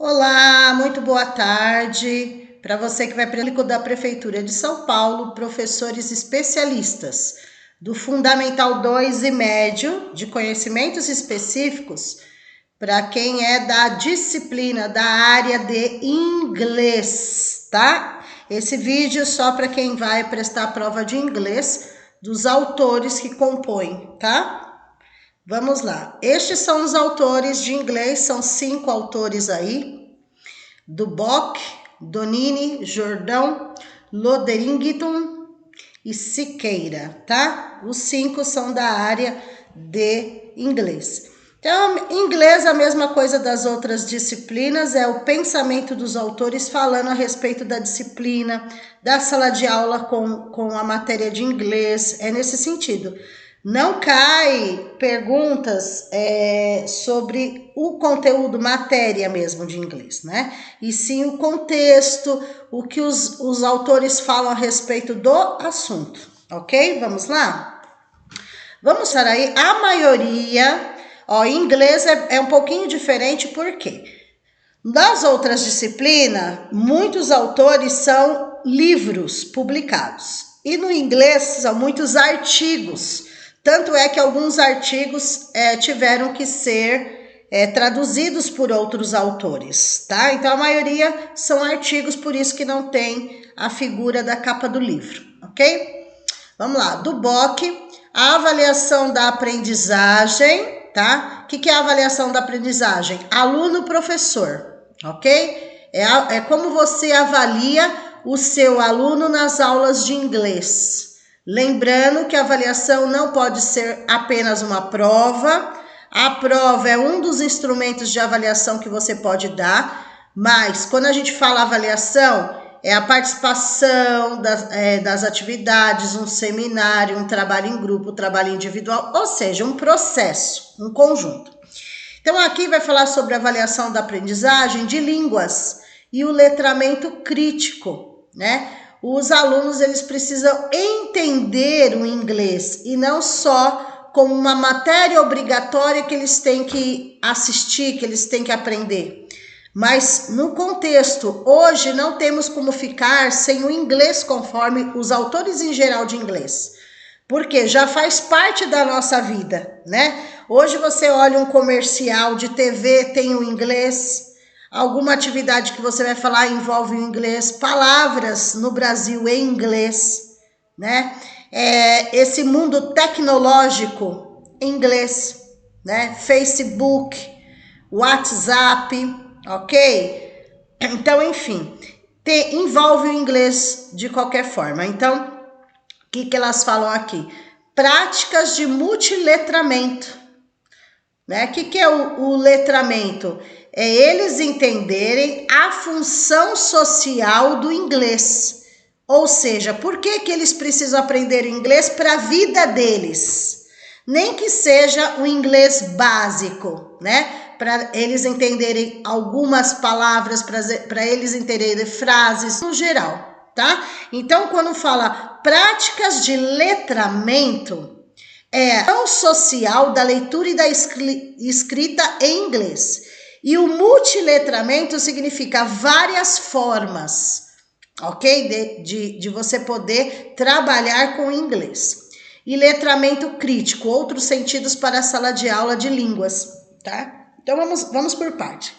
Olá, muito boa tarde para você que vai para o público da Prefeitura de São Paulo, professores especialistas do Fundamental 2 e Médio de Conhecimentos Específicos, para quem é da disciplina da área de inglês, tá? Esse vídeo é só para quem vai prestar a prova de inglês dos autores que compõem, tá? Vamos lá. Estes são os autores de inglês, são 5 autores aí. Duboc, Donini, Jordão, Loderington e Siqueira, tá? Os 5 são da área de inglês. Então, inglês é a mesma coisa das outras disciplinas, é o pensamento dos autores falando a respeito da disciplina, da sala de aula com a matéria de inglês, é nesse sentido. Não cai perguntas sobre o conteúdo, matéria mesmo de inglês, né? E sim o contexto, o que os autores falam a respeito do assunto, ok? Vamos lá? Vamos para aí, a maioria, em inglês é um pouquinho diferente, por quê? Nas outras disciplinas, muitos autores são livros publicados. E no inglês são muitos artigos. Tanto é que alguns artigos tiveram que ser traduzidos por outros autores, tá? Então, a maioria são artigos, por isso que não tem a figura da capa do livro, ok? Vamos lá, Duboc, a avaliação da aprendizagem, tá? O que é a avaliação da aprendizagem? Aluno-professor, ok? É como você avalia o seu aluno nas aulas de inglês. Lembrando que a avaliação não pode ser apenas uma prova. A prova é um dos instrumentos de avaliação que você pode dar, mas quando a gente fala avaliação, é a participação das atividades, um seminário, um trabalho em grupo, um trabalho individual, ou seja, um processo, um conjunto. Então, aqui vai falar sobre a avaliação da aprendizagem de línguas e o letramento crítico, né? Os alunos, eles precisam entender o inglês e não só como uma matéria obrigatória que eles têm que assistir, que eles têm que aprender. Mas no contexto, hoje não temos como ficar sem o inglês conforme os autores em geral de inglês. Porque já faz parte da nossa vida, né? Hoje você olha um comercial de TV, tem o inglês. Alguma atividade que você vai falar envolve o inglês, palavras no Brasil em inglês, né? Esse mundo tecnológico em inglês, né? Facebook, WhatsApp, ok? Então, enfim, envolve o inglês de qualquer forma. Então, o que elas falam aqui? Práticas de multiletramento, né? O que é o letramento? É eles entenderem a função social do inglês. Ou seja, por que eles precisam aprender o inglês para a vida deles? Nem que seja o inglês básico, né? Para eles entenderem algumas palavras, para eles entenderem frases no geral, tá? Então, quando fala práticas de letramento, é a função social da leitura e da escrita em inglês. E o multiletramento significa várias formas, ok? De você poder trabalhar com o inglês. E letramento crítico, outros sentidos para a sala de aula de línguas, tá? Então vamos por parte.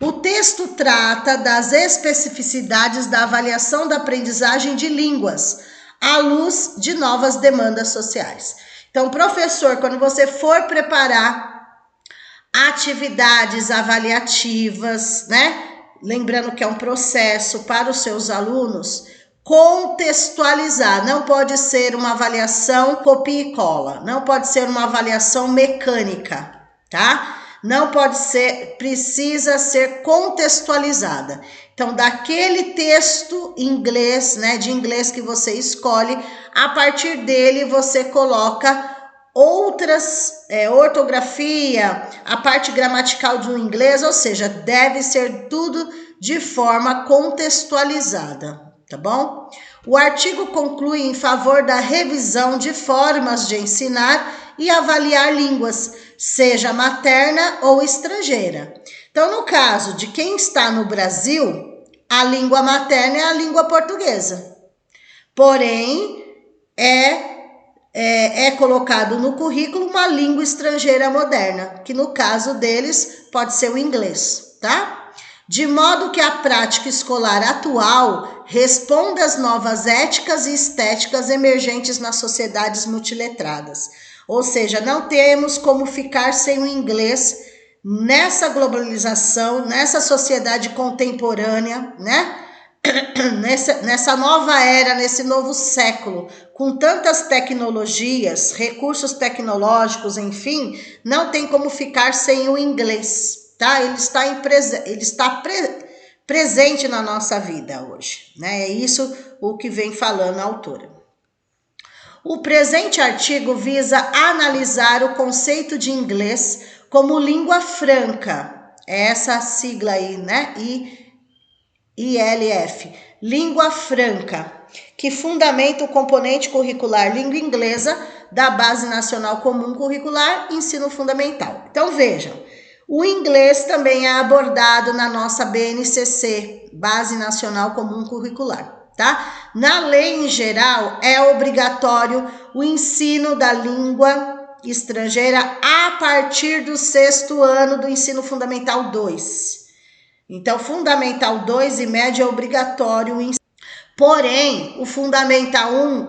O texto trata das especificidades da avaliação da aprendizagem de línguas, à luz de novas demandas sociais. Então, professor, quando você for preparar atividades avaliativas, né? Lembrando que é um processo para os seus alunos, contextualizar. Não pode ser uma avaliação copia e cola, não pode ser uma avaliação mecânica, tá? Não pode ser, precisa ser contextualizada. Então, daquele texto em inglês, né, de inglês que você escolhe, a partir dele você coloca outras, ortografia, a parte gramatical do inglês, ou seja, deve ser tudo de forma contextualizada, tá bom? O artigo conclui em favor da revisão de formas de ensinar e avaliar línguas, seja materna ou estrangeira. Então, no caso de quem está no Brasil, a língua materna é a língua portuguesa. Porém, é colocado no currículo uma língua estrangeira moderna, que no caso deles pode ser o inglês, tá? De modo que a prática escolar atual responda às novas éticas e estéticas emergentes nas sociedades multiletradas. Ou seja, não temos como ficar sem o inglês nessa globalização, nessa sociedade contemporânea, né? Nessa nova era, nesse novo século, com tantas tecnologias, recursos tecnológicos, enfim, não tem como ficar sem o inglês, tá? Ele está presente na nossa vida hoje, né? É isso o que vem falando a autora. O presente artigo visa analisar o conceito de inglês como língua franca, é essa sigla aí, né? ILF, língua franca, que fundamenta o componente curricular língua inglesa da Base Nacional Comum Curricular Ensino Fundamental. Então vejam, o inglês também é abordado na nossa BNCC, Base Nacional Comum Curricular, tá? Na lei em geral é obrigatório o ensino da língua estrangeira a partir do 6º ano do Ensino Fundamental 2. Então, Fundamental 2 e médio é obrigatório o ensino. Porém, o Fundamental 1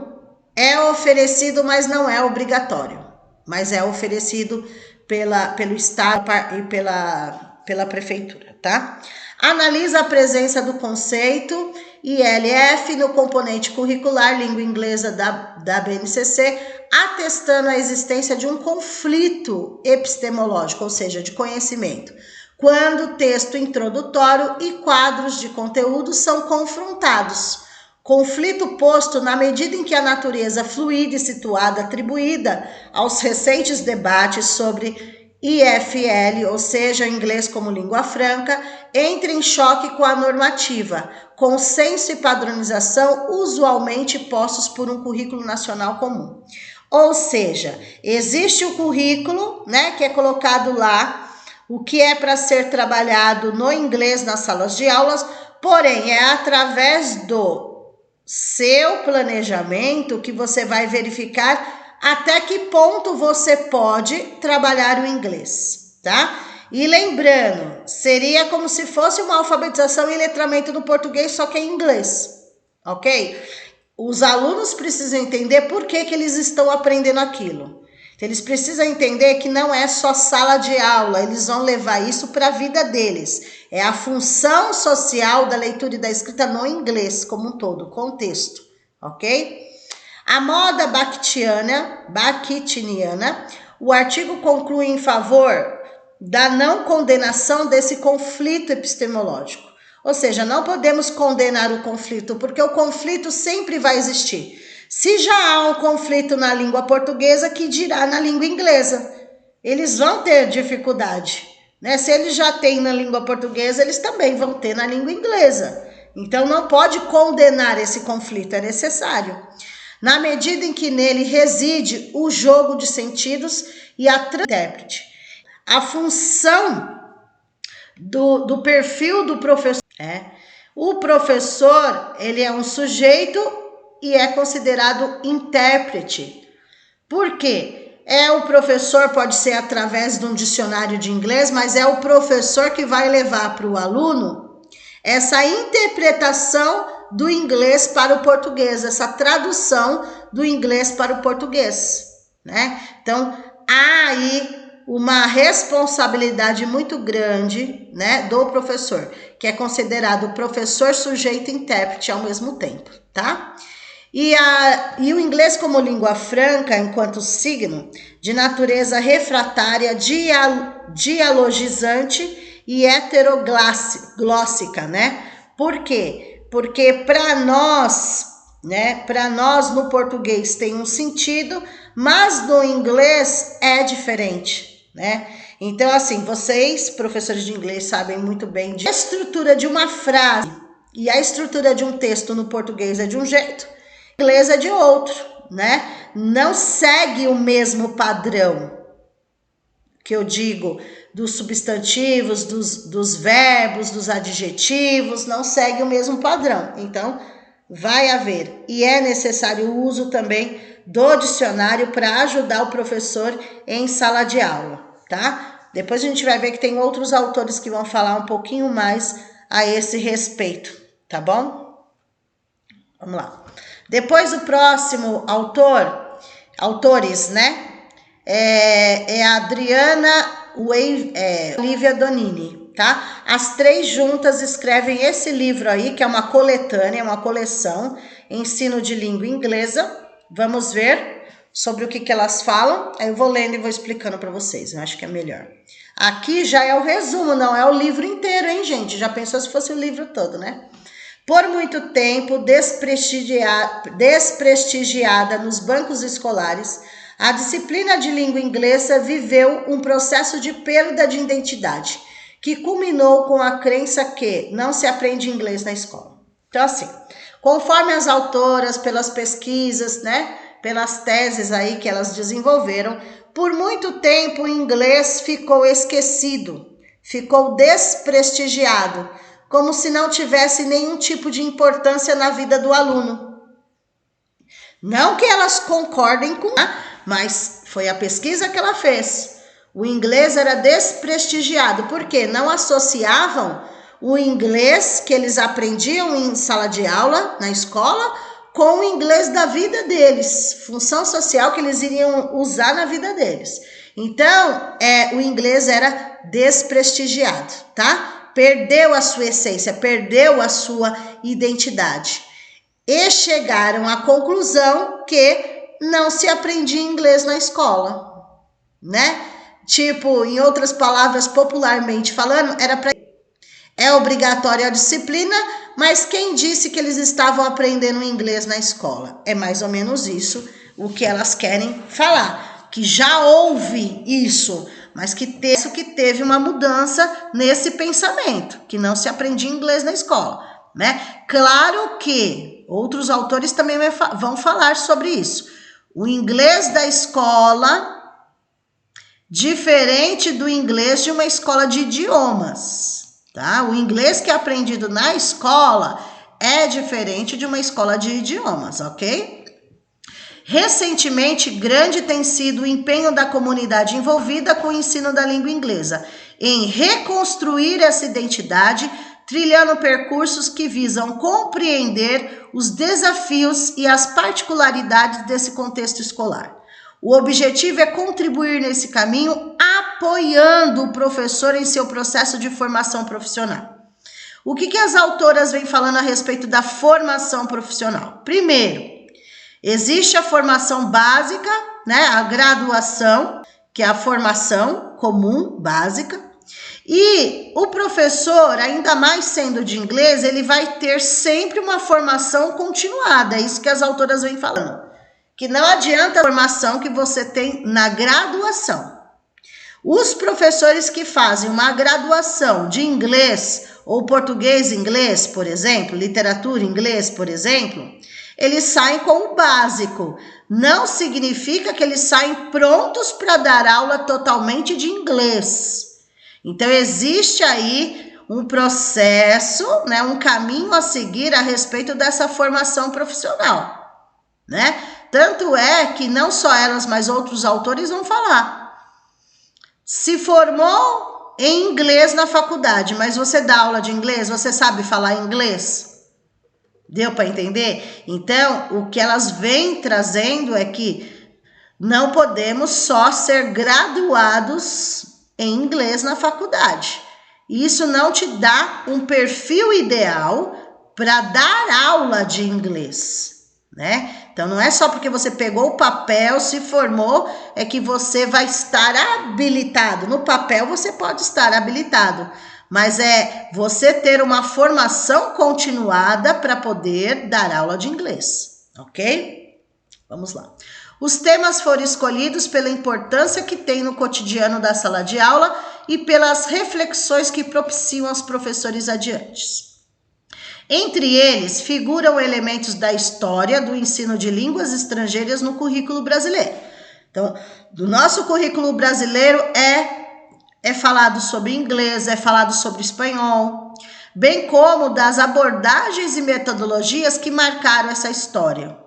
é oferecido, mas não é obrigatório. Mas é oferecido pelo Estado e pela Prefeitura, tá? Analisa a presença do conceito ILF no componente curricular língua inglesa da BNCC, atestando a existência de um conflito epistemológico, ou seja, de conhecimento, quando o texto introdutório e quadros de conteúdo são confrontados. Conflito posto na medida em que a natureza fluida e situada atribuída aos recentes debates sobre IFL, ou seja, inglês como língua franca, entra em choque com a normativa, consenso e padronização usualmente postos por um currículo nacional comum. Ou seja, existe o currículo, né, que é colocado lá, o que é para ser trabalhado no inglês nas salas de aulas, porém é através do seu planejamento que você vai verificar até que ponto você pode trabalhar o inglês, tá? E lembrando, seria como se fosse uma alfabetização e letramento do português, só que em inglês, ok? Os alunos precisam entender por que eles estão aprendendo aquilo. Eles precisam entender que não é só sala de aula, eles vão levar isso para a vida deles. É a função social da leitura e da escrita no inglês como um todo, contexto, ok? A moda bakhtiniana, o artigo conclui em favor da não condenação desse conflito epistemológico. Ou seja, não podemos condenar o conflito, porque o conflito sempre vai existir. Se já há um conflito na língua portuguesa, que dirá na língua inglesa? Eles vão ter dificuldade, né? Se eles já têm na língua portuguesa, eles também vão ter na língua inglesa. Então, não pode condenar esse conflito, é necessário. Na medida em que nele reside o jogo de sentidos e a intérprete. A função do perfil do professor o professor, ele é um sujeito e é considerado intérprete. Por quê? O professor pode ser através de um dicionário de inglês, mas é o professor que vai levar para o aluno essa interpretação do inglês para o português, essa tradução do inglês para o português, né? Então, há aí uma responsabilidade muito grande, né, do professor, que é considerado professor, sujeito e intérprete ao mesmo tempo, tá? E o inglês como língua franca, enquanto signo, de natureza refratária, dialogizante e heteroglóssica, né? Por quê? Porque para nós no português tem um sentido, mas no inglês é diferente, né? Então, assim, vocês, professores de inglês, sabem muito bem de estrutura de uma frase, E a estrutura de um texto no português é de um jeito, no inglês é de outro, né? Não segue o mesmo padrão que eu digo dos substantivos, dos verbos, dos adjetivos, não segue o mesmo padrão. Então, vai haver e é necessário o uso também do dicionário para ajudar o professor em sala de aula, tá? Depois a gente vai ver que tem outros autores que vão falar um pouquinho mais a esse respeito, tá bom? Vamos lá. Depois o próximo autores, né? É a Adriana Olivia Donini, tá? As três juntas escrevem esse livro aí, que é uma coletânea, uma coleção, Ensino de Língua Inglesa. Vamos ver sobre o que elas falam. Aí eu vou lendo e vou explicando para vocês, eu acho que é melhor. Aqui já é o resumo, não é o livro inteiro, hein, gente? Já pensou se fosse o livro todo, né? Por muito tempo desprestigiada nos bancos escolares, a disciplina de língua inglesa viveu um processo de perda de identidade, que culminou com a crença que não se aprende inglês na escola. Então, assim, conforme as autoras, pelas pesquisas, né, pelas teses aí que elas desenvolveram, por muito tempo o inglês ficou esquecido, ficou desprestigiado, como se não tivesse nenhum tipo de importância na vida do aluno. Não que elas concordem com, mas foi a pesquisa que ela fez. O inglês era desprestigiado, porque não associavam o inglês que eles aprendiam em sala de aula, na escola, com o inglês da vida deles, função social que eles iriam usar na vida deles. Então, o inglês era desprestigiado, tá? Perdeu a sua essência, perdeu a sua identidade. E chegaram à conclusão que não se aprendia inglês na escola, né? Tipo, em outras palavras, popularmente falando, é obrigatória a disciplina, mas quem disse que eles estavam aprendendo inglês na escola? É mais ou menos isso o que elas querem falar, que já houve isso, mas que teve uma mudança nesse pensamento, que não se aprendia inglês na escola, né? Claro que outros autores também vão falar sobre isso. O inglês da escola, diferente do inglês de uma escola de idiomas, tá? O inglês que é aprendido na escola é diferente de uma escola de idiomas, ok? Recentemente, grande tem sido o empenho da comunidade envolvida com o ensino da língua inglesa em reconstruir essa identidade, trilhando percursos que visam compreender os desafios e as particularidades desse contexto escolar. O objetivo é contribuir nesse caminho, apoiando o professor em seu processo de formação profissional. O que as autoras vêm falando a respeito da formação profissional? Primeiro, existe a formação básica, né, a graduação, que é a formação comum, básica, e o professor, ainda mais sendo de inglês, ele vai ter sempre uma formação continuada, é isso que as autoras vêm falando, que não adianta a formação que você tem na graduação. Os professores que fazem uma graduação de inglês ou português-inglês, por exemplo, literatura inglês, por exemplo, eles saem com o básico. Não significa que eles saem prontos para dar aula totalmente de inglês. Então, existe aí um processo, né, um caminho a seguir a respeito dessa formação profissional, né? Tanto é que não só elas, mas outros autores vão falar. Se formou em inglês na faculdade, mas você dá aula de inglês, você sabe falar inglês? Deu para entender? Então, o que elas vêm trazendo é que não podemos só ser graduados em inglês na faculdade. Isso não te dá um perfil ideal para dar aula de inglês, né? Então, não é só porque você pegou o papel, se formou, é que você vai estar habilitado. No papel, você pode estar habilitado, mas é você ter uma formação continuada para poder dar aula de inglês, ok? Vamos lá. Os temas foram escolhidos pela importância que tem no cotidiano da sala de aula e pelas reflexões que propiciam aos professores adiantes. Entre eles, figuram elementos da história do ensino de línguas estrangeiras no currículo brasileiro. Então, do nosso currículo brasileiro é falado sobre inglês, é falado sobre espanhol, bem como das abordagens e metodologias que marcaram essa história,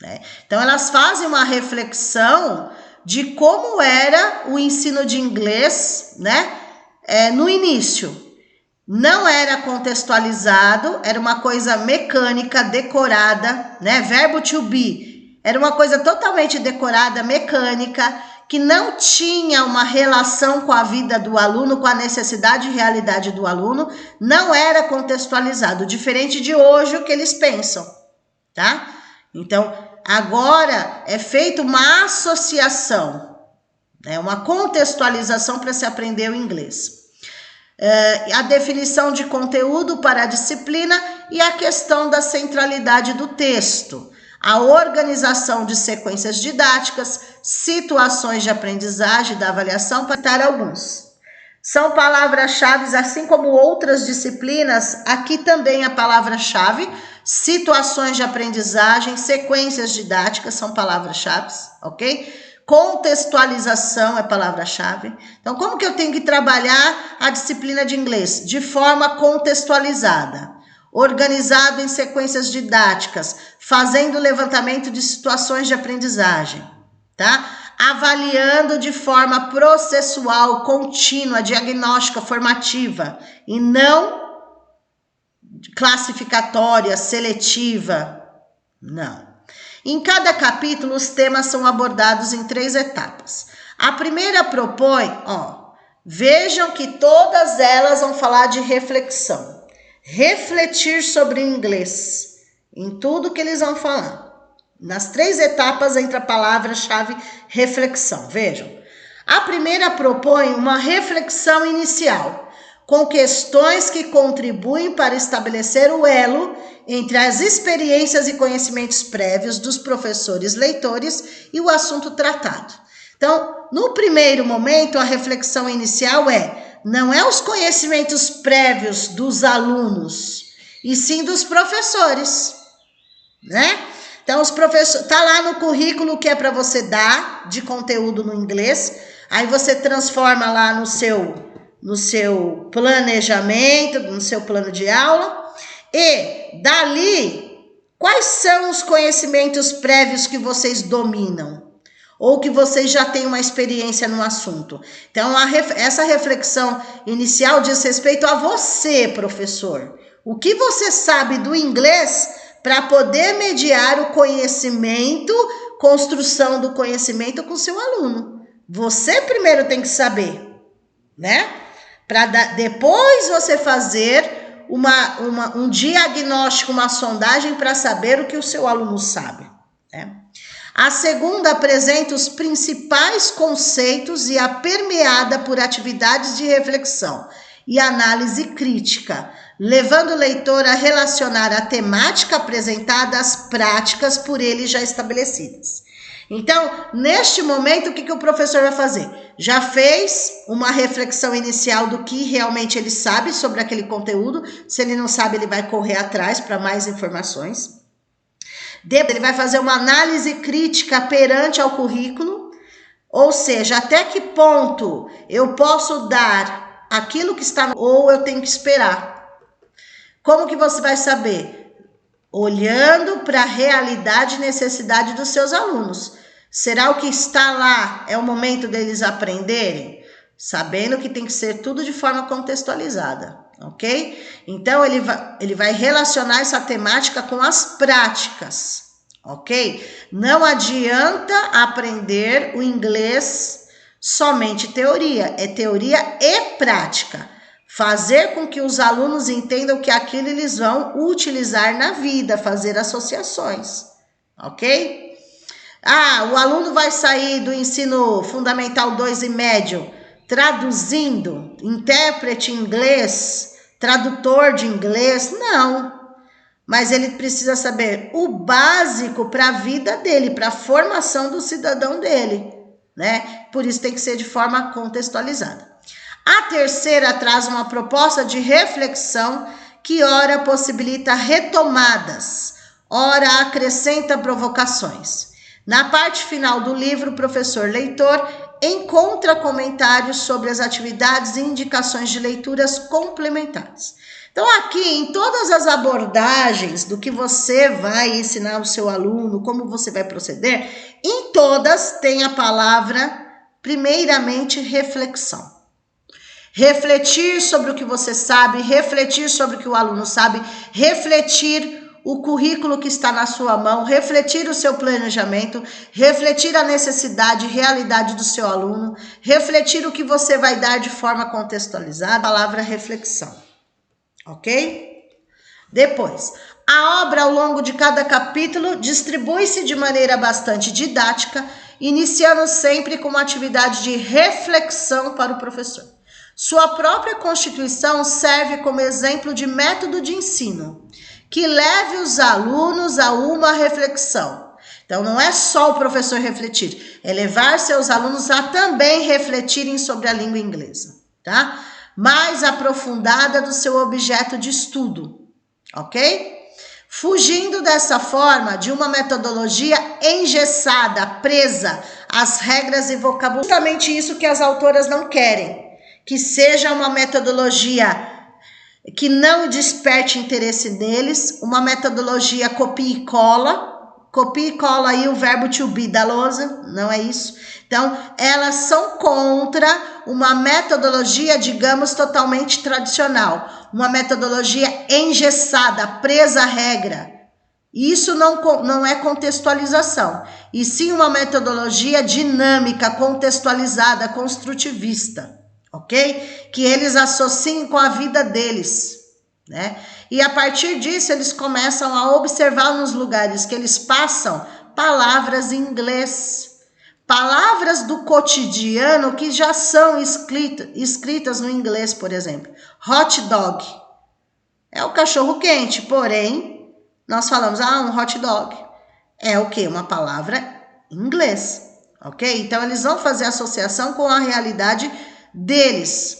né? Então, elas fazem uma reflexão de como era o ensino de inglês, né? No início. Não era contextualizado, era uma coisa mecânica, decorada, né? Verbo to be. Era uma coisa totalmente decorada, mecânica, que não tinha uma relação com a vida do aluno, com a necessidade e realidade do aluno, não era contextualizado, diferente de hoje o que eles pensam, tá? Então, agora é feita uma associação, né? Uma contextualização para se aprender o inglês. A definição de conteúdo para a disciplina e a questão da centralidade do texto, a organização de sequências didáticas, situações de aprendizagem, da avaliação, para citar alguns. São palavras-chave, assim como outras disciplinas, aqui também a palavra-chave, situações de aprendizagem, sequências didáticas são palavras-chave, ok? Contextualização é palavra-chave. Então, como que eu tenho que trabalhar a disciplina de inglês? De forma contextualizada, organizado em sequências didáticas, fazendo levantamento de situações de aprendizagem, tá? Avaliando de forma processual, contínua, diagnóstica, formativa, e não classificatória, seletiva, não. Em cada capítulo, os temas são abordados em 3 etapas. A primeira propõe, vejam que todas elas vão falar de reflexão. Refletir sobre o inglês, em tudo que eles vão falar. Nas 3 etapas entra a palavra-chave reflexão. Vejam, a primeira propõe uma reflexão inicial, com questões que contribuem para estabelecer o elo entre as experiências e conhecimentos prévios dos professores leitores e o assunto tratado. Então, no primeiro momento, a reflexão inicial não é os conhecimentos prévios dos alunos, e sim dos professores, né? Então, os professores, tá lá no currículo que é para você dar de conteúdo no inglês, aí você transforma lá no seu planejamento, no seu plano de aula, e dali, quais são os conhecimentos prévios que vocês dominam? Ou que vocês já têm uma experiência no assunto? Então, essa reflexão inicial diz respeito a você, professor. O que você sabe do inglês para poder mediar o conhecimento, construção do conhecimento com seu aluno? Você primeiro tem que saber, né? Para depois você fazer um diagnóstico, uma sondagem para saber o que o seu aluno sabe, né? A segunda apresenta os principais conceitos e é permeada por atividades de reflexão e análise crítica, levando o leitor a relacionar a temática apresentada às práticas por ele já estabelecidas. Então, neste momento, o que o professor vai fazer? Já fez uma reflexão inicial do que realmente ele sabe sobre aquele conteúdo. Se ele não sabe, ele vai correr atrás para mais informações. Depois, ele vai fazer uma análise crítica perante ao currículo, ou seja, até que ponto eu posso dar aquilo que está, ou eu tenho que esperar. Como que você vai saber? Olhando para a realidade e necessidade dos seus alunos. Será o que está lá é o momento deles aprenderem? Sabendo que tem que ser tudo de forma contextualizada, ok? Então, ele vai relacionar essa temática com as práticas, ok? Não adianta aprender o inglês somente teoria, é teoria e prática. Fazer com que os alunos entendam que aquilo eles vão utilizar na vida, fazer associações, ok? O aluno vai sair do ensino fundamental 2 e médio traduzindo, intérprete em inglês, tradutor de inglês, não. Mas ele precisa saber o básico para a vida dele, para a formação do cidadão dele, né? Por isso tem que ser de forma contextualizada. A terceira traz uma proposta de reflexão que ora possibilita retomadas, ora acrescenta provocações. Na parte final do livro, o professor leitor encontra comentários sobre as atividades e indicações de leituras complementares. Então, aqui, em todas as abordagens do que você vai ensinar ao seu aluno, como você vai proceder, em todas tem a palavra, primeiramente, reflexão. Refletir sobre o que você sabe, refletir sobre o que o aluno sabe, refletir o currículo que está na sua mão, refletir o seu planejamento, refletir a necessidade e realidade do seu aluno, refletir o que você vai dar de forma contextualizada, a palavra reflexão, ok? Depois, a obra ao longo de cada capítulo distribui-se de maneira bastante didática, iniciando sempre com uma atividade de reflexão para o professor. Sua própria constituição serve como exemplo de método de ensino, que leve os alunos a uma reflexão. Então, não é só o professor refletir, é levar seus alunos a também refletirem sobre a língua inglesa, tá? Mais aprofundada do seu objeto de estudo, ok? Fugindo dessa forma de uma metodologia engessada, presa às regras e vocabulário. Justamente isso que as autoras não querem, que seja uma metodologia que não desperte interesse neles, uma metodologia copia e cola aí o verbo to be da lousa, não é isso? Então, elas são contra uma metodologia, digamos, totalmente tradicional, uma metodologia engessada, presa à regra. Isso não é contextualização, e sim uma metodologia dinâmica, contextualizada, construtivista. Ok? Que eles associem com a vida deles, né? E a partir disso eles começam a observar nos lugares que eles passam palavras em inglês, palavras do cotidiano que já são escritas no inglês, por exemplo. Hot dog é o cachorro quente, porém nós falamos, um hot dog é o quê? Uma palavra em inglês, ok? Então eles vão fazer associação com a realidade deles.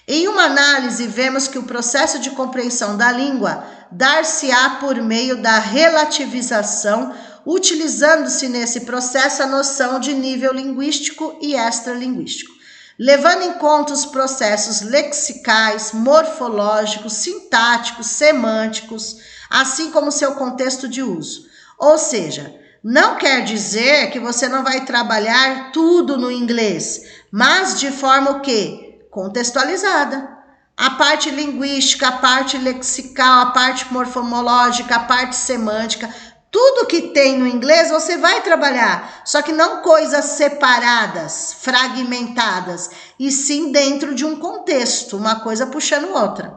Em uma análise, vemos que o processo de compreensão da língua dar-se-á por meio da relativização, utilizando-se nesse processo a noção de nível linguístico e extralinguístico, levando em conta os processos lexicais, morfológicos, sintáticos, semânticos, assim como seu contexto de uso. Ou seja, não quer dizer que você não vai trabalhar tudo no inglês, mas de forma o quê? Contextualizada. A parte linguística, a parte lexical, a parte morfológica, a parte semântica, tudo que tem no inglês você vai trabalhar, só que não coisas separadas, fragmentadas, e sim dentro de um contexto, uma coisa puxando outra,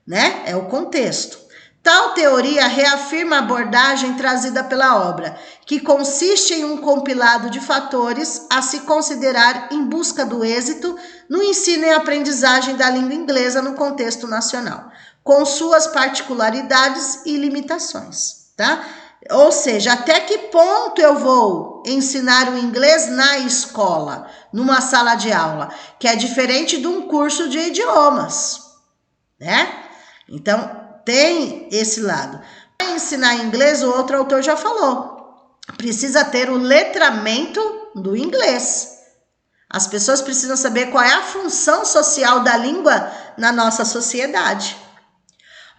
né? É o contexto. Tal teoria reafirma a abordagem trazida pela obra, que consiste em um compilado de fatores a se considerar em busca do êxito no ensino e aprendizagem da língua inglesa no contexto nacional, com suas particularidades e limitações, tá? Ou seja, até que ponto eu vou ensinar o inglês na escola, numa sala de aula, que é diferente de um curso de idiomas, né? Então, tem esse lado. Para ensinar inglês, o outro autor já falou, precisa ter o letramento do inglês. As pessoas precisam saber qual é a função social da língua na nossa sociedade.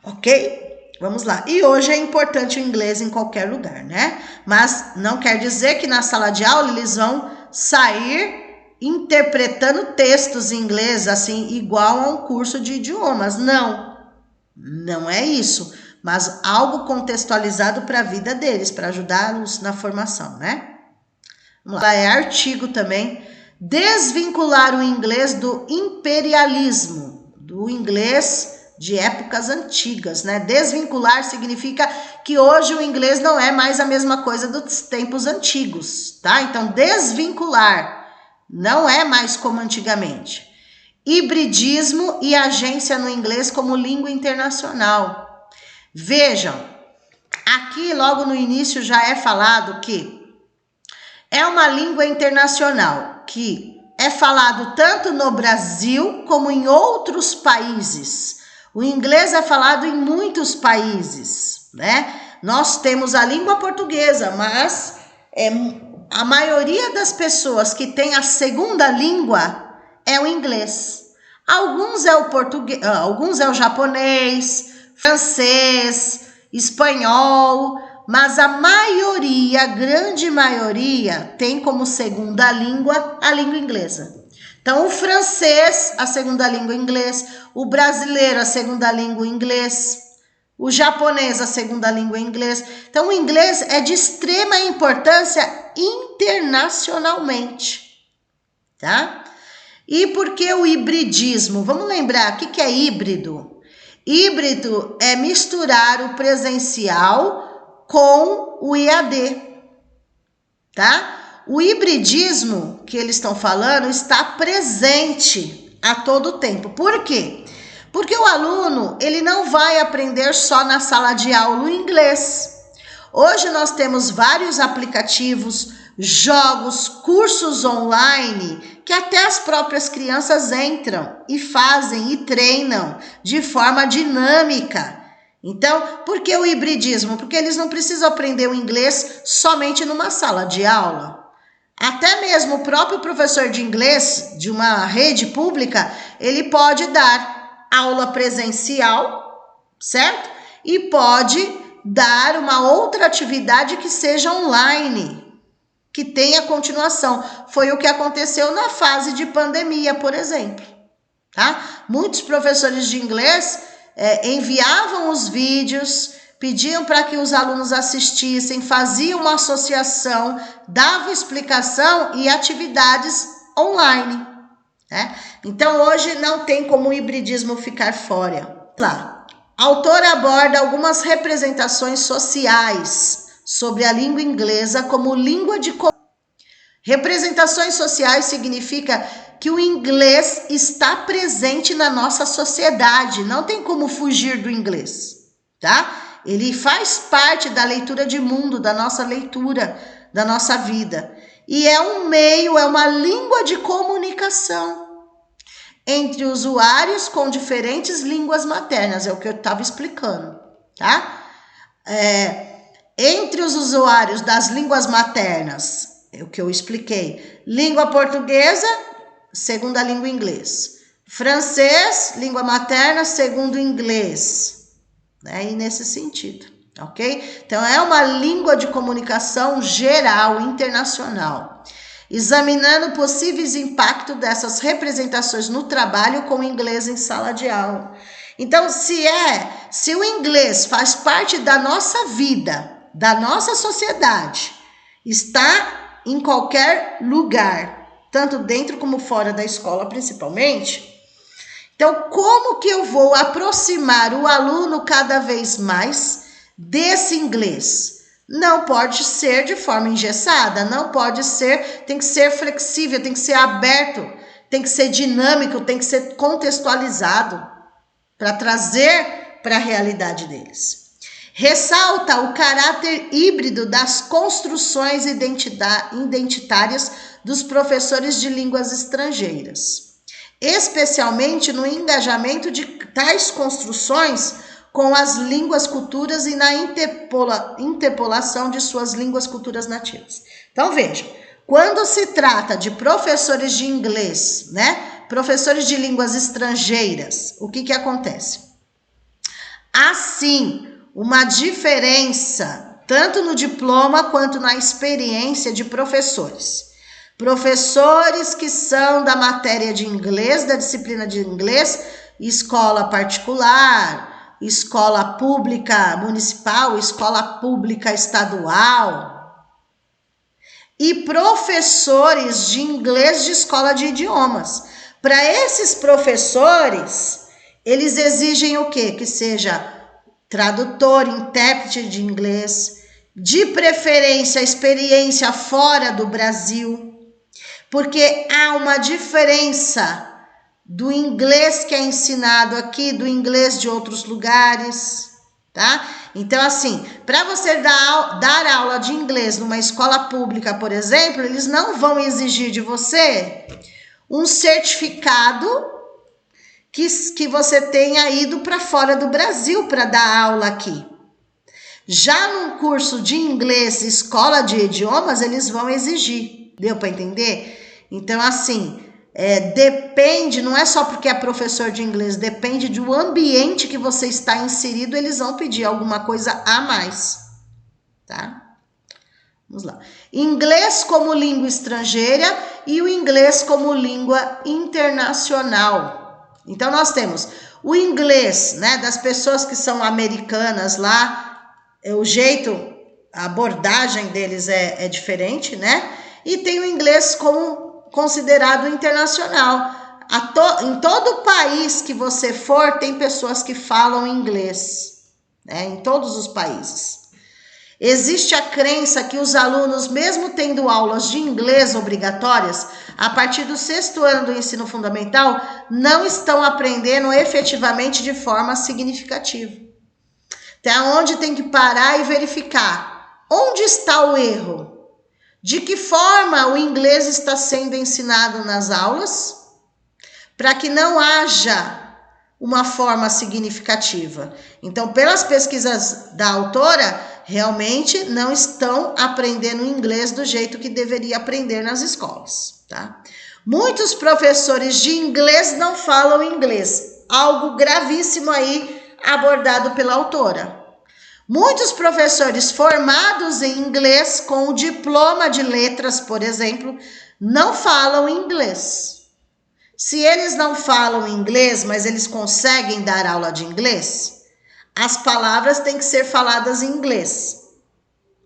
Ok? Vamos lá. E hoje é importante o inglês em qualquer lugar, né? Mas não quer dizer que na sala de aula eles vão sair interpretando textos em inglês, assim, igual a um curso de idiomas. Não. Não é isso, mas algo contextualizado para a vida deles, para ajudá-los na formação, né? Vamos lá, é artigo também. Desvincular o inglês do imperialismo, do inglês de épocas antigas, né? Desvincular significa que hoje o inglês não é mais a mesma coisa dos tempos antigos, tá? Então, desvincular não é mais como antigamente. Hibridismo e agência no inglês como língua internacional. Vejam, aqui logo no início já é falado que é uma língua internacional, que é falado tanto no Brasil como em outros países. O inglês é falado em muitos países, né? Nós temos a língua portuguesa, mas a maioria das pessoas que tem a segunda língua é o inglês. Alguns é o português, alguns é o japonês, francês, espanhol, mas a maioria, a grande maioria, tem como segunda língua a língua inglesa. Então, o francês, a segunda língua inglês, o brasileiro, a segunda língua inglês, o japonês, a segunda língua inglês. Então, o inglês é de extrema importância internacionalmente, tá? E por que o hibridismo? Vamos lembrar, o que é híbrido? Híbrido é misturar o presencial com o EAD, tá? O hibridismo que eles estão falando está presente a todo tempo. Por quê? Porque o aluno, ele não vai aprender só na sala de aula o inglês. Hoje nós temos vários aplicativos, jogos, cursos online, que até as próprias crianças entram e fazem e treinam de forma dinâmica. Então, por que o hibridismo? Porque eles não precisam aprender o inglês somente numa sala de aula. Até mesmo o próprio professor de inglês de uma rede pública, ele pode dar aula presencial, certo? E pode dar uma outra atividade que seja online, que tenha continuação. Foi o que aconteceu na fase de pandemia, por exemplo, tá? Muitos professores de inglês enviavam os vídeos, pediam para que os alunos assistissem, faziam uma associação, davam explicação e atividades online, né? Então, hoje não tem como o hibridismo ficar fora. Lá, a autora aborda algumas representações sociais sobre a língua inglesa como língua de representações sociais significa que o inglês está presente na nossa sociedade, não tem como fugir do inglês, tá? Ele faz parte da leitura de mundo, da nossa leitura, da nossa vida. E é um meio, é uma língua de comunicação entre usuários com diferentes línguas maternas, é o que eu estava explicando, tá? Entre os usuários das línguas maternas, é o que eu expliquei, língua portuguesa, segunda língua inglês. Francês, língua materna, segundo inglês. E nesse sentido, ok? Então, é uma língua de comunicação geral, internacional. Examinando possíveis impactos dessas representações no trabalho com o inglês em sala de aula. Então, se o inglês faz parte da nossa vida, da nossa sociedade, está em qualquer lugar, tanto dentro como fora da escola, principalmente. Então, como que eu vou aproximar o aluno cada vez mais desse inglês? Não pode ser de forma engessada, não pode ser, tem que ser flexível, tem que ser aberto, tem que ser dinâmico, tem que ser contextualizado para trazer para a realidade deles. Ressalta o caráter híbrido das construções identitárias dos professores de línguas estrangeiras, especialmente no engajamento de tais construções com as línguas culturas e na interpolação de suas línguas culturas nativas. Então, veja, quando se trata de professores de inglês, né, professores de línguas estrangeiras, o que acontece? Há sim uma diferença, tanto no diploma quanto na experiência de professores. Professores que são da matéria de inglês, da disciplina de inglês, escola particular, escola pública municipal, escola pública estadual, e professores de inglês de escola de idiomas. Para esses professores, eles exigem o quê? Que seja tradutor, intérprete de inglês, de preferência experiência fora do Brasil, porque há uma diferença do inglês que é ensinado aqui, do inglês de outros lugares, tá? Então, assim, para você dar aula de inglês numa escola pública, por exemplo, eles não vão exigir de você um certificado que você tenha ido para fora do Brasil para dar aula aqui. Já num curso de inglês, escola de idiomas, eles vão exigir. Deu para entender? Então, assim, depende, não é só porque é professor de inglês, depende do ambiente que você está inserido, eles vão pedir alguma coisa a mais, tá? Vamos lá. Inglês como língua estrangeira e o inglês como língua internacional. Então, nós temos o inglês, né, das pessoas que são americanas lá, o jeito, a abordagem deles é diferente, né? E tem o inglês como considerado internacional. Em todo país que você for, tem pessoas que falam inglês, né? Em todos os países. Existe a crença que os alunos, mesmo tendo aulas de inglês obrigatórias, a partir do 6º ano do ensino fundamental, não estão aprendendo efetivamente de forma significativa. Então, onde tem que parar e verificar onde está o erro. De que forma o inglês está sendo ensinado nas aulas, para que não haja uma forma significativa. Então, pelas pesquisas da autora, realmente não estão aprendendo inglês do jeito que deveria aprender nas escolas, tá? Muitos professores de inglês não falam inglês, algo gravíssimo aí abordado pela autora. Muitos professores formados em inglês, com o diploma de letras, por exemplo, não falam inglês. Se eles não falam inglês, mas eles conseguem dar aula de inglês, as palavras têm que ser faladas em inglês,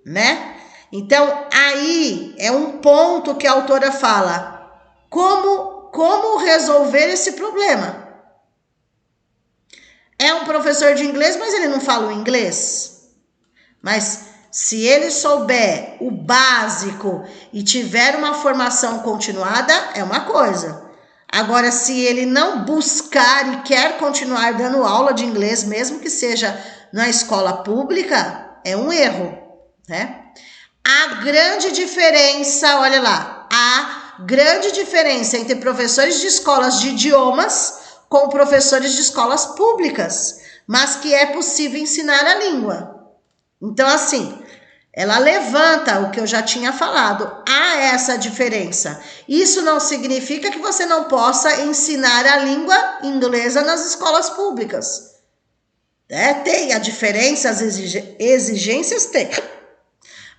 né? Então, aí é um ponto que a autora fala. Como resolver esse problema? É um professor de inglês, mas ele não fala o inglês. Mas se ele souber o básico e tiver uma formação continuada, é uma coisa. Agora, se ele não buscar e quer continuar dando aula de inglês, mesmo que seja na escola pública, é um erro, né? A grande diferença, olha lá, a grande diferença entre professores de escolas de idiomas com professores de escolas públicas, mas que é possível ensinar a língua. Então, assim, ela levanta o que eu já tinha falado. Há essa diferença. Isso não significa que você não possa ensinar a língua inglesa nas escolas públicas. Tem a diferença, as exigências tem.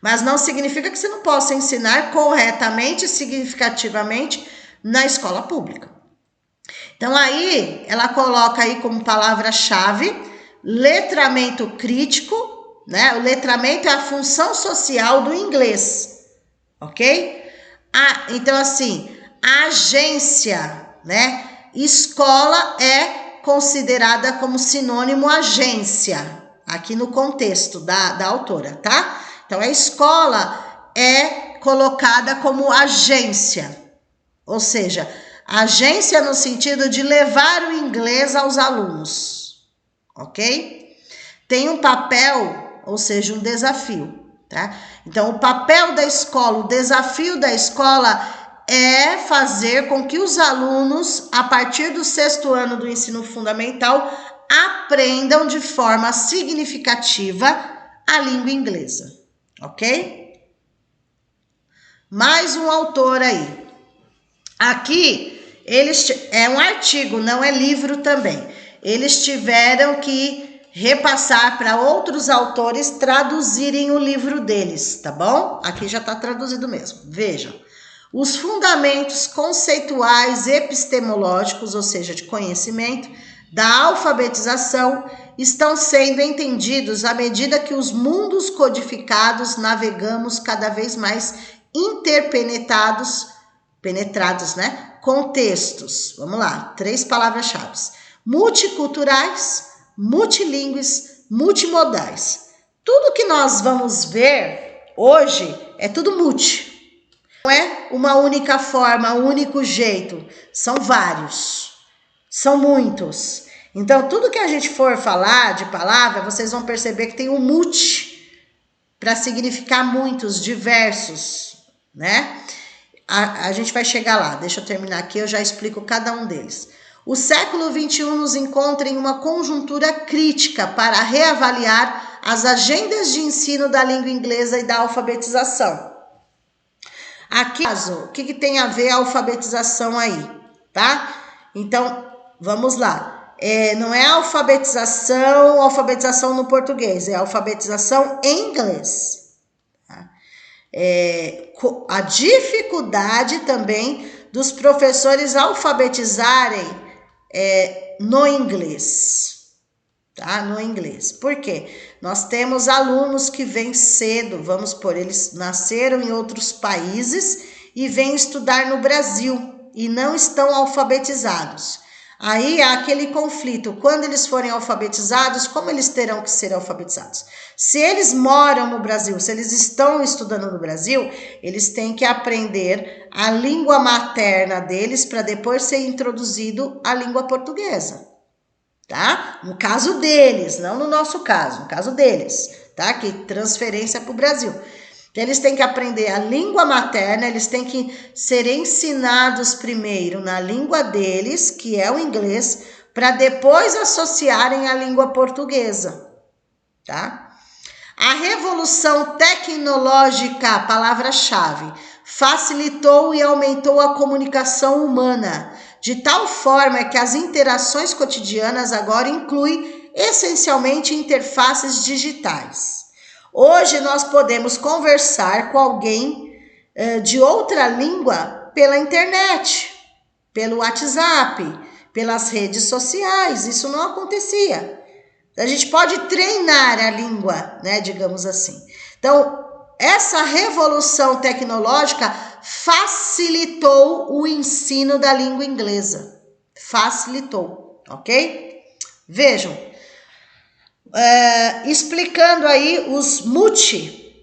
Mas não significa que você não possa ensinar corretamente e significativamente na escola pública. Então, aí, ela coloca aí como palavra-chave letramento crítico, né? O letramento é a função social do inglês, ok? Então, assim, a agência, né? Escola é considerada como sinônimo agência, aqui no contexto da autora, tá? Então, a escola é colocada como agência, ou seja, agência no sentido de levar o inglês aos alunos, ok? Tem um papel, ou seja, um desafio, tá? Então, o papel da escola, o desafio da escola é fazer com que os alunos, a partir do 6º ano do ensino fundamental, aprendam de forma significativa a língua inglesa, ok? Mais um autor aí. Aqui, é um artigo, não é livro também. Eles tiveram que repassar para outros autores traduzirem o livro deles, tá bom? Aqui já está traduzido mesmo. Vejam. Os fundamentos conceituais epistemológicos, ou seja, de conhecimento, da alfabetização estão sendo entendidos à medida que os mundos codificados navegamos cada vez mais interpenetrados, né? Contextos. Vamos lá, 3 palavras-chave. Multiculturais, multilingües, multimodais. Tudo que nós vamos ver hoje é tudo multi. Não é uma única forma, um único jeito. São vários. São muitos. Então, tudo que a gente for falar de palavra, vocês vão perceber que tem um multi para significar muitos, diversos, né? A gente vai chegar lá. Deixa eu terminar aqui, eu já explico cada um deles. O século XXI nos encontra em uma conjuntura crítica para reavaliar as agendas de ensino da língua inglesa e da alfabetização. Aqui, o que tem a ver a alfabetização aí, tá? Então, vamos lá. Não é alfabetização no português, é alfabetização em inglês. Tá? A dificuldade também dos professores alfabetizarem no inglês, tá? No inglês. Por quê? Nós temos alunos que vêm cedo, vamos supor, eles nasceram em outros países e vêm estudar no Brasil e não estão alfabetizados. Aí há aquele conflito, quando eles forem alfabetizados, como eles terão que ser alfabetizados? Se eles moram no Brasil, se eles estão estudando no Brasil, eles têm que aprender a língua materna deles para depois ser introduzido a língua portuguesa, tá? No caso deles, não no nosso caso, no caso deles, tá? Que transferência para o Brasil. Então, eles têm que aprender a língua materna, eles têm que ser ensinados primeiro na língua deles, que é o inglês, para depois associarem a língua portuguesa, tá? A revolução tecnológica, palavra-chave, facilitou e aumentou a comunicação humana, de tal forma que as interações cotidianas agora incluem essencialmente interfaces digitais. Hoje nós podemos conversar com alguém de outra língua pela internet, pelo WhatsApp, pelas redes sociais. Isso não acontecia. A gente pode treinar a língua, né, digamos assim. Então, essa revolução tecnológica facilitou o ensino da língua inglesa. Facilitou, ok? Vejam. Explicando aí os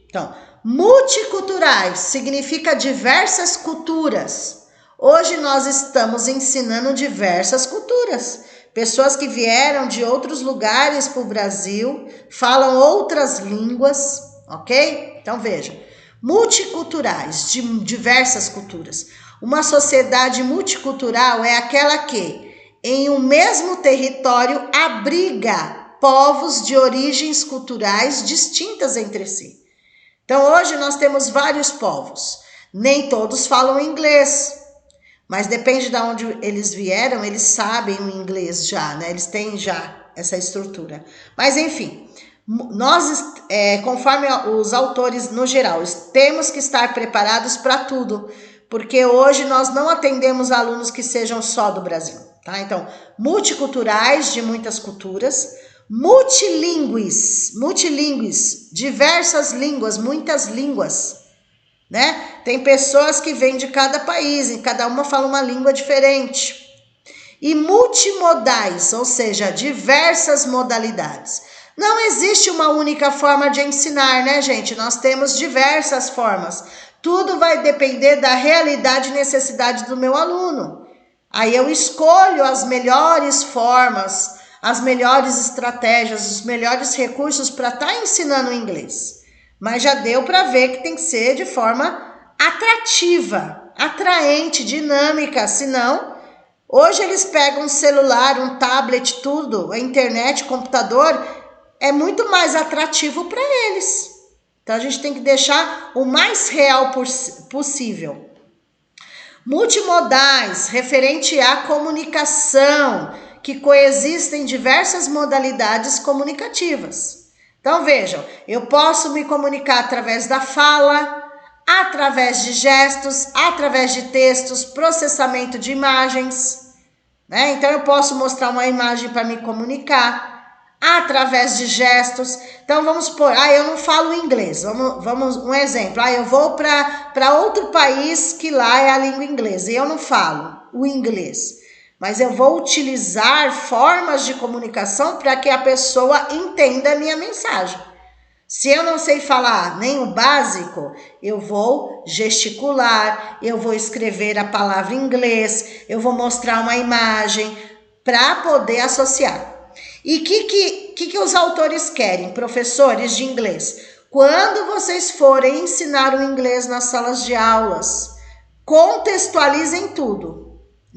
Então, multiculturais significa diversas culturas. Hoje nós estamos ensinando diversas culturas. Pessoas que vieram de outros lugares para o Brasil, falam outras línguas, ok? Então vejam, multiculturais, de diversas culturas. Uma sociedade multicultural é aquela que, em um mesmo território, abriga povos de origens culturais distintas entre si. Então, hoje nós temos vários povos. Nem todos falam inglês, mas depende de onde eles vieram, eles sabem o inglês já, né? Eles têm já essa estrutura. Mas, enfim, nós, conforme os autores no geral, temos que estar preparados para tudo, porque hoje nós não atendemos alunos que sejam só do Brasil, tá? Então, multiculturais, de muitas culturas, multilingües, diversas línguas, muitas línguas, né? Tem pessoas que vêm de cada país, e cada uma fala uma língua diferente. E multimodais, ou seja, diversas modalidades. Não existe uma única forma de ensinar, né, gente? Nós temos diversas formas. Tudo vai depender da realidade e necessidade do meu aluno. Aí eu escolho as melhores formas, as melhores estratégias, os melhores recursos para estar ensinando inglês. Mas já deu para ver que tem que ser de forma atrativa, atraente, dinâmica. Senão, hoje eles pegam um celular, um tablet, tudo, a internet, computador, é muito mais atrativo para eles. Então, a gente tem que deixar o mais real possível. Multimodais, referente à comunicação, que coexistem diversas modalidades comunicativas. Então, vejam, eu posso me comunicar através da fala, através de gestos, através de textos, processamento de imagens, né? Então, eu posso mostrar uma imagem para me comunicar, através de gestos. Então, vamos supor, eu não falo inglês, vamos um exemplo, eu vou para outro país que lá é a língua inglesa, e eu não falo o inglês. Mas eu vou utilizar formas de comunicação para que a pessoa entenda a minha mensagem. Se eu não sei falar nem o básico, eu vou gesticular, eu vou escrever a palavra em inglês, eu vou mostrar uma imagem para poder associar. E o que os autores querem, professores de inglês? Quando vocês forem ensinar o inglês nas salas de aulas, contextualizem tudo.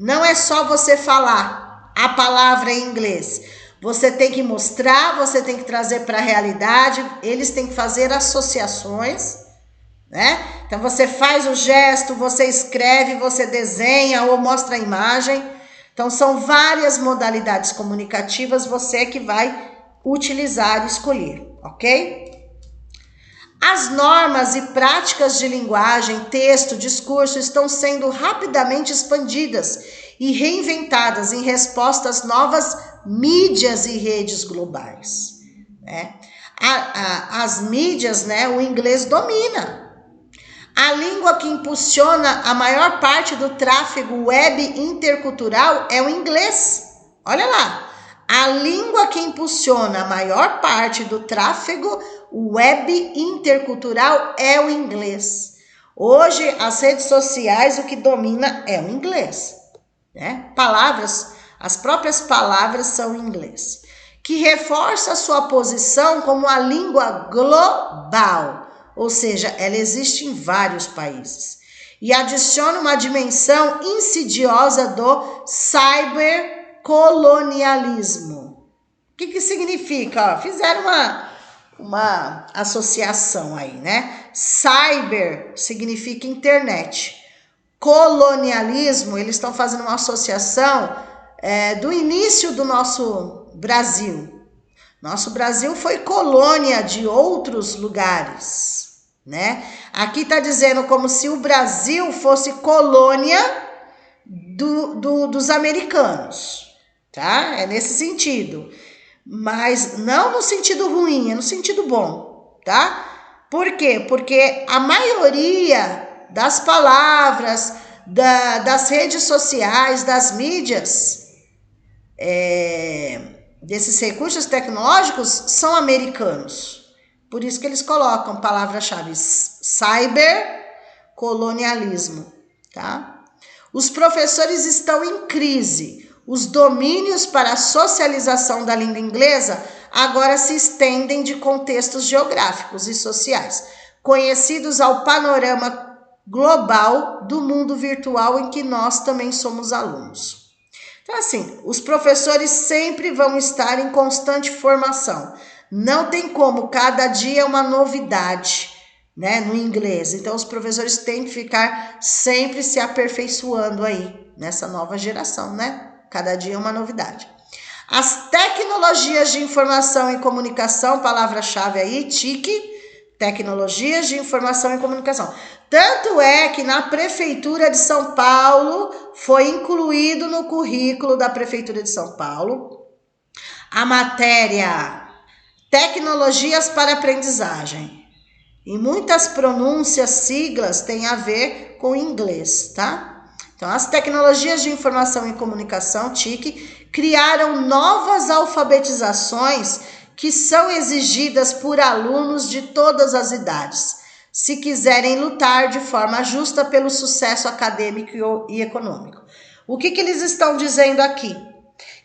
Não é só você falar, a palavra em inglês. Você tem que mostrar, você tem que trazer para a realidade, eles têm que fazer associações, né? Então você faz o gesto, você escreve, você desenha ou mostra a imagem. Então são várias modalidades comunicativas, você que vai utilizar e escolher, ok? As normas e práticas de linguagem, texto, discurso estão sendo rapidamente expandidas e reinventadas em resposta às novas mídias e redes globais, né? As mídias, né, o inglês domina. A língua que impulsiona a maior parte do tráfego web intercultural é o inglês. Olha lá. A língua que impulsiona a maior parte do tráfego web intercultural é o inglês. Hoje, as redes sociais, o que domina é o inglês, né? Palavras, as próprias palavras são em inglês, que reforça a sua posição como a língua global, ou seja, ela existe em vários países, e adiciona uma dimensão insidiosa do cybercolonialismo. O que significa? Fizeram uma associação aí, né? Cyber significa internet. Colonialismo, eles estão fazendo uma associação do início do nosso Brasil. Nosso Brasil foi colônia de outros lugares, né? Aqui está dizendo como se o Brasil fosse colônia dos americanos, tá? É nesse sentido. Mas não no sentido ruim, é no sentido bom, tá? Por quê? Porque a maioria das palavras, das redes sociais, das mídias, desses recursos tecnológicos são americanos. Por isso que eles colocam palavra-chave cybercolonialismo, tá? Os professores estão em crise. Os domínios para a socialização da língua inglesa agora se estendem de contextos geográficos e sociais, conhecidos ao panorama global do mundo virtual em que nós também somos alunos. Então, assim, os professores sempre vão estar em constante formação. Não tem como, cada dia é uma novidade, né, no inglês. Então, os professores têm que ficar sempre se aperfeiçoando aí, nessa nova geração, né? Cada dia é uma novidade. As tecnologias de informação e comunicação, palavra-chave aí, TIC, tecnologias de informação e comunicação. Tanto é que na Prefeitura de São Paulo foi incluído no currículo da Prefeitura de São Paulo a matéria Tecnologias para Aprendizagem. E muitas pronúncias, siglas têm a ver com inglês, tá? Então, as tecnologias de informação e comunicação, TIC, criaram novas alfabetizações que são exigidas por alunos de todas as idades, se quiserem lutar de forma justa pelo sucesso acadêmico e econômico. O que eles estão dizendo aqui?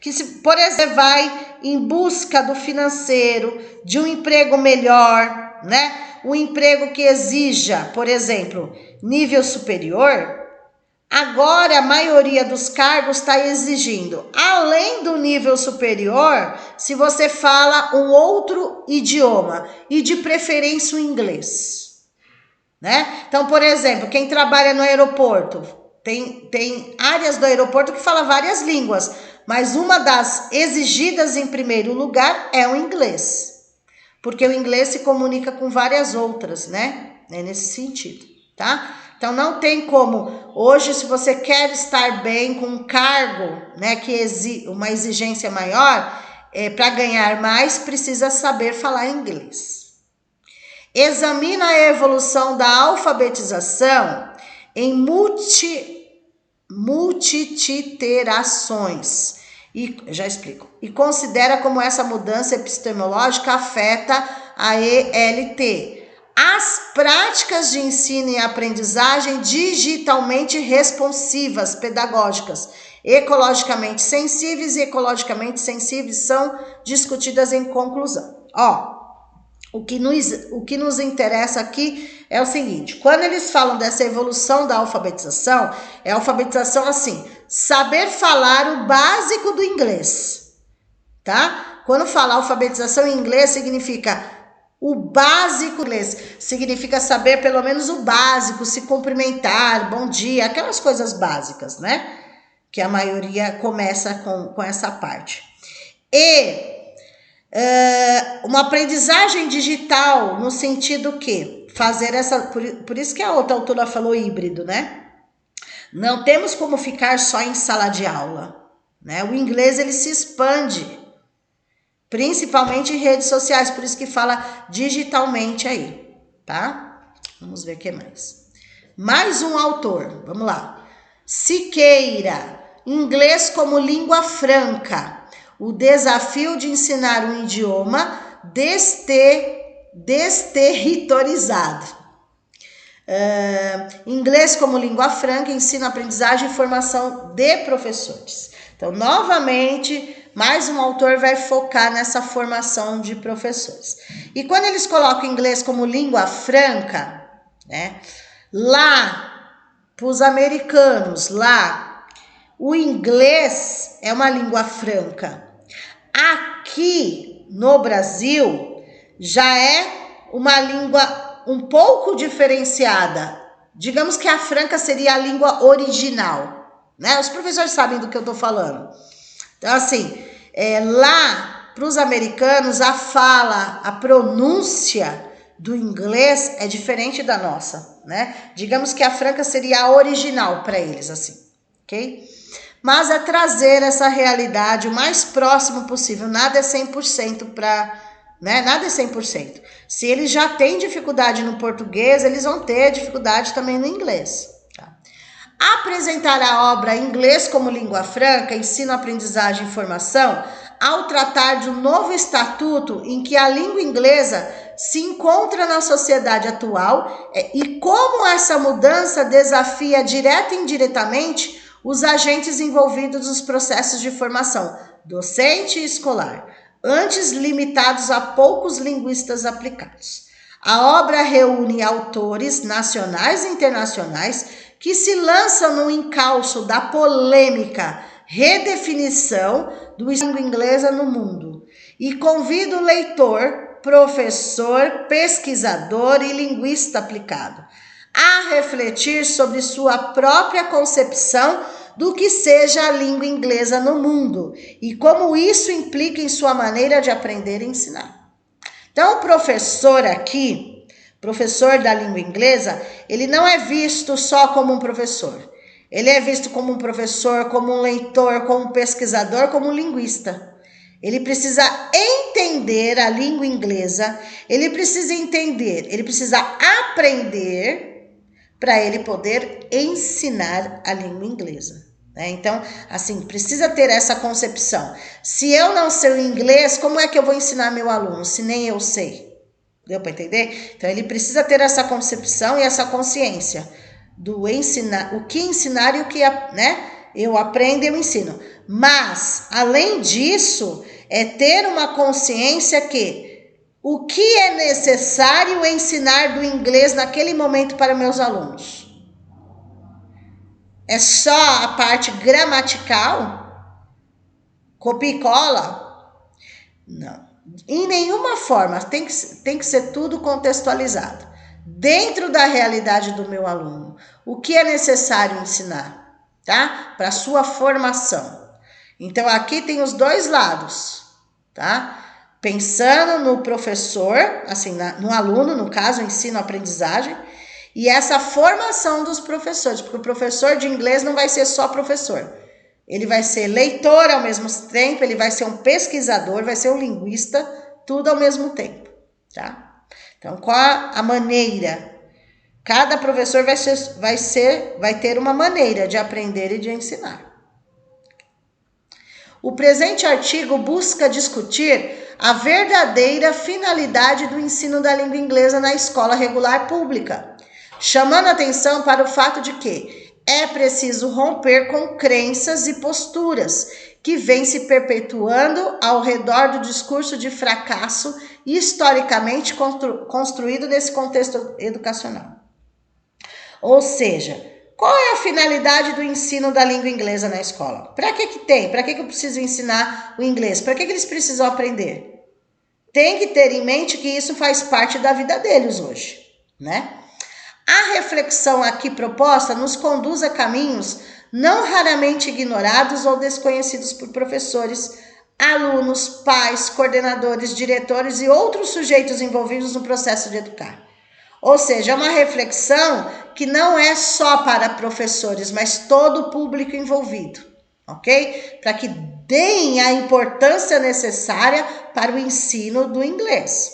Que se, por exemplo, vai em busca do financeiro, de um emprego melhor, né? Um emprego que exija, por exemplo, nível superior. Agora, a maioria dos cargos está exigindo, além do nível superior, se você fala um outro idioma e de preferência o inglês, né? Então, por exemplo, quem trabalha no aeroporto, tem áreas do aeroporto que fala várias línguas, mas uma das exigidas em primeiro lugar é o inglês, porque o inglês se comunica com várias outras, né? É nesse sentido, tá? Então, não tem como, hoje, se você quer estar bem com um cargo, né, que uma exigência maior, para ganhar mais, precisa saber falar inglês. Examina a evolução da alfabetização em multiterações, e já explico, e considera como essa mudança epistemológica afeta a ELT, as práticas de ensino e aprendizagem digitalmente responsivas, pedagógicas, ecologicamente sensíveis e ecologicamente sensíveis são discutidas em conclusão. O que nos interessa aqui é o seguinte, quando eles falam dessa evolução da alfabetização, é alfabetização assim, saber falar o básico do inglês, tá? Quando fala alfabetização em inglês, significa o básico inglês, significa saber pelo menos o básico, se cumprimentar, bom dia, aquelas coisas básicas, né? Que a maioria começa com essa parte. E uma aprendizagem digital no sentido que fazer essa, por isso que a outra autora falou híbrido, né? Não temos como ficar só em sala de aula, né? O inglês ele se expande, principalmente em redes sociais, por isso que fala digitalmente aí, tá? Vamos ver o que mais. Mais um autor, vamos lá. Siqueira, inglês como língua franca. O desafio de ensinar um idioma desterritorizado. Inglês como língua franca, ensino, aprendizagem e formação de professores. Então, novamente, mais um autor vai focar nessa formação de professores. E quando eles colocam inglês como língua franca, né, lá, para os americanos, lá, o inglês é uma língua franca. Aqui no Brasil já é uma língua um pouco diferenciada. Digamos que a franca seria a língua original, né? Os professores sabem do que eu estou falando. Então, assim, lá para os americanos a fala, a pronúncia do inglês é diferente da nossa, né? Digamos que a franca seria a original para eles, assim, ok? Mas é trazer essa realidade o mais próximo possível. Nada é 100% para, né? Nada é 100%. Se eles já têm dificuldade no português, eles vão ter dificuldade também no inglês. Tá? Apresentar a obra Inglês como Língua Franca, Ensino, Aprendizagem e Formação, ao tratar de um novo estatuto em que a língua inglesa se encontra na sociedade atual e como essa mudança desafia direta e indiretamente os agentes envolvidos nos processos de formação docente e escolar, antes limitados a poucos linguistas aplicados. A obra reúne autores nacionais e internacionais que se lançam no encalço da polêmica redefinição do língua inglesa no mundo e convida o leitor, professor, pesquisador e linguista aplicado a refletir sobre sua própria concepção do que seja a língua inglesa no mundo e como isso implica em sua maneira de aprender e ensinar. Então, o professor aqui, professor da língua inglesa, ele não é visto só como um professor. Ele é visto como um professor, como um leitor, como um pesquisador, como um linguista. Ele precisa entender a língua inglesa, ele precisa entender, ele precisa aprender para ele poder ensinar a língua inglesa. Né? Então, assim, precisa ter essa concepção. Se eu não sei o inglês, como é que eu vou ensinar meu aluno, se nem eu sei? Deu para entender? Então, ele precisa ter essa concepção e essa consciência do ensinar, o que ensinar e o que, né? Eu aprendo e eu ensino. Mas, além disso, é ter uma consciência que o que é necessário ensinar do inglês naquele momento para meus alunos? É só a parte gramatical? Copia e cola? Não. Em nenhuma forma. Tem que ser tudo contextualizado. Dentro da realidade do meu aluno. O que é necessário ensinar? Tá? Para sua formação. Então, aqui tem os dois lados. Tá? Pensando no professor, assim, no aluno, no caso, ensino, aprendizagem, e essa formação dos professores, porque o professor de inglês não vai ser só professor, ele vai ser leitor ao mesmo tempo, ele vai ser um pesquisador, vai ser um linguista, tudo ao mesmo tempo, tá? Então, qual a maneira? Cada professor vai ter uma maneira de aprender e de ensinar. O presente artigo busca discutir a verdadeira finalidade do ensino da língua inglesa na escola regular pública, chamando atenção para o fato de que é preciso romper com crenças e posturas que vêm se perpetuando ao redor do discurso de fracasso historicamente construído nesse contexto educacional. Ou seja, qual é a finalidade do ensino da língua inglesa na escola? Para que tem? Para que eu preciso ensinar o inglês? Para que eles precisam aprender? Tem que ter em mente que isso faz parte da vida deles hoje, né? A reflexão aqui proposta nos conduz a caminhos não raramente ignorados ou desconhecidos por professores, alunos, pais, coordenadores, diretores e outros sujeitos envolvidos no processo de educar. Ou seja, é uma reflexão que não é só para professores, mas todo o público envolvido, ok? Para que deem a importância necessária para o ensino do inglês.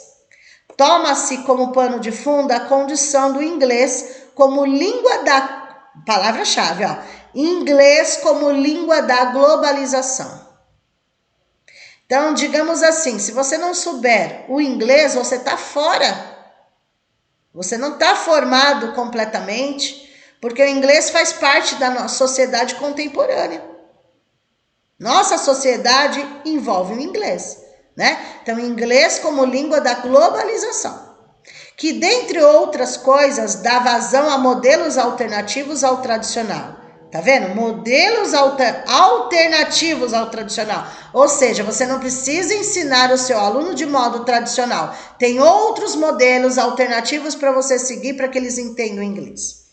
Toma-se como pano de fundo a condição do inglês como língua da... Palavra-chave, ó. Inglês como língua da globalização. Então, digamos assim, se você não souber o inglês, você está fora. Você não está formado completamente, porque o inglês faz parte da nossa sociedade contemporânea. Nossa sociedade envolve o inglês, né? Então, inglês como língua da globalização, que, dentre outras coisas, dá vazão a modelos alternativos ao tradicional. Tá vendo? Modelos alternativos ao tradicional. Ou seja, você não precisa ensinar o seu aluno de modo tradicional. Tem outros modelos alternativos para você seguir para que eles entendam inglês.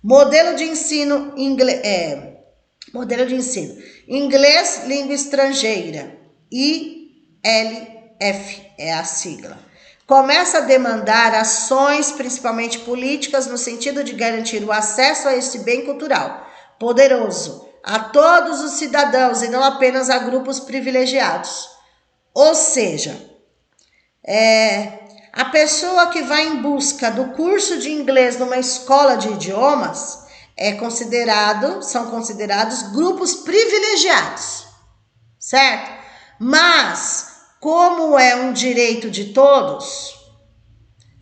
Modelo de ensino inglês, língua estrangeira. ILF é a sigla. Começa a demandar ações, principalmente políticas, no sentido de garantir o acesso a esse bem cultural poderoso a todos os cidadãos e não apenas a grupos privilegiados. Ou seja, a pessoa que vai em busca do curso de inglês numa escola de idiomas são considerados grupos privilegiados, certo? Mas, como é um direito de todos,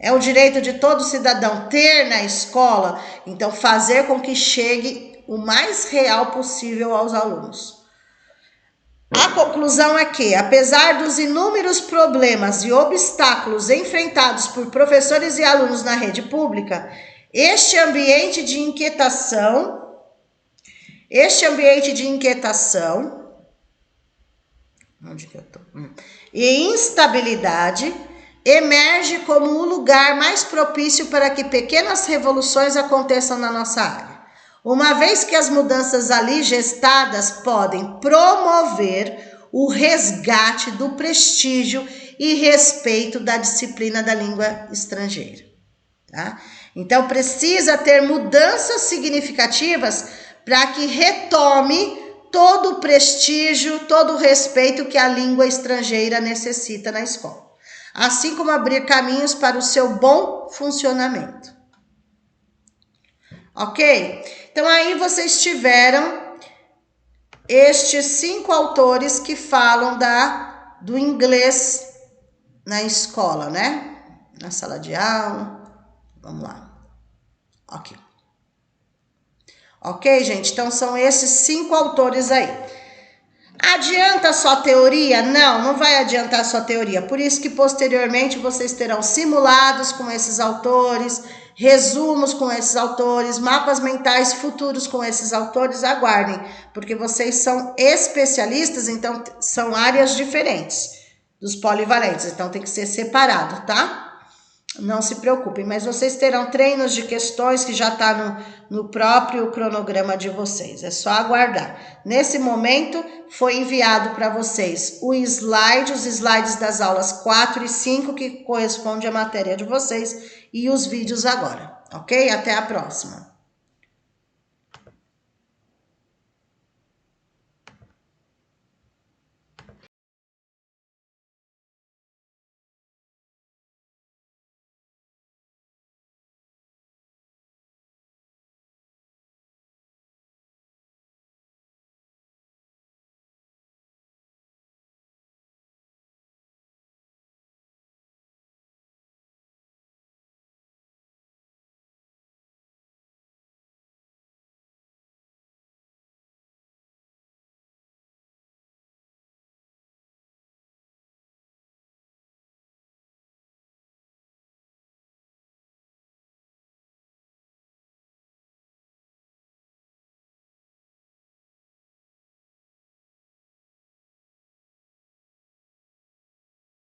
é o direito de todo cidadão ter na escola, então fazer com que chegue o mais real possível aos alunos. A conclusão é que, apesar dos inúmeros problemas e obstáculos enfrentados por professores e alunos na rede pública, este ambiente de inquietação e instabilidade emerge como o lugar mais propício para que pequenas revoluções aconteçam na nossa área. Uma vez que as mudanças ali gestadas podem promover o resgate do prestígio e respeito da disciplina da língua estrangeira. Tá? Então, precisa ter mudanças significativas para que retome todo o prestígio, todo o respeito que a língua estrangeira necessita na escola. Assim como abrir caminhos para o seu bom funcionamento. Ok? Então, aí vocês tiveram estes 5 autores que falam do inglês na escola, né? Na sala de aula. Vamos lá. Ok. Ok, gente? Então, são esses 5 autores aí. Adianta só teoria? Não vai adiantar só teoria. Por isso que, posteriormente, vocês terão simulados com esses autores, resumos com esses autores, mapas mentais futuros com esses autores. Aguardem, porque vocês são especialistas, então são áreas diferentes dos polivalentes, então tem que ser separado, tá? Não se preocupem, mas vocês terão treinos de questões que já está no próprio cronograma de vocês, é só aguardar. Nesse momento foi enviado para vocês os slides das aulas 4 e 5, que corresponde à matéria de vocês, e os vídeos agora, ok? Até a próxima.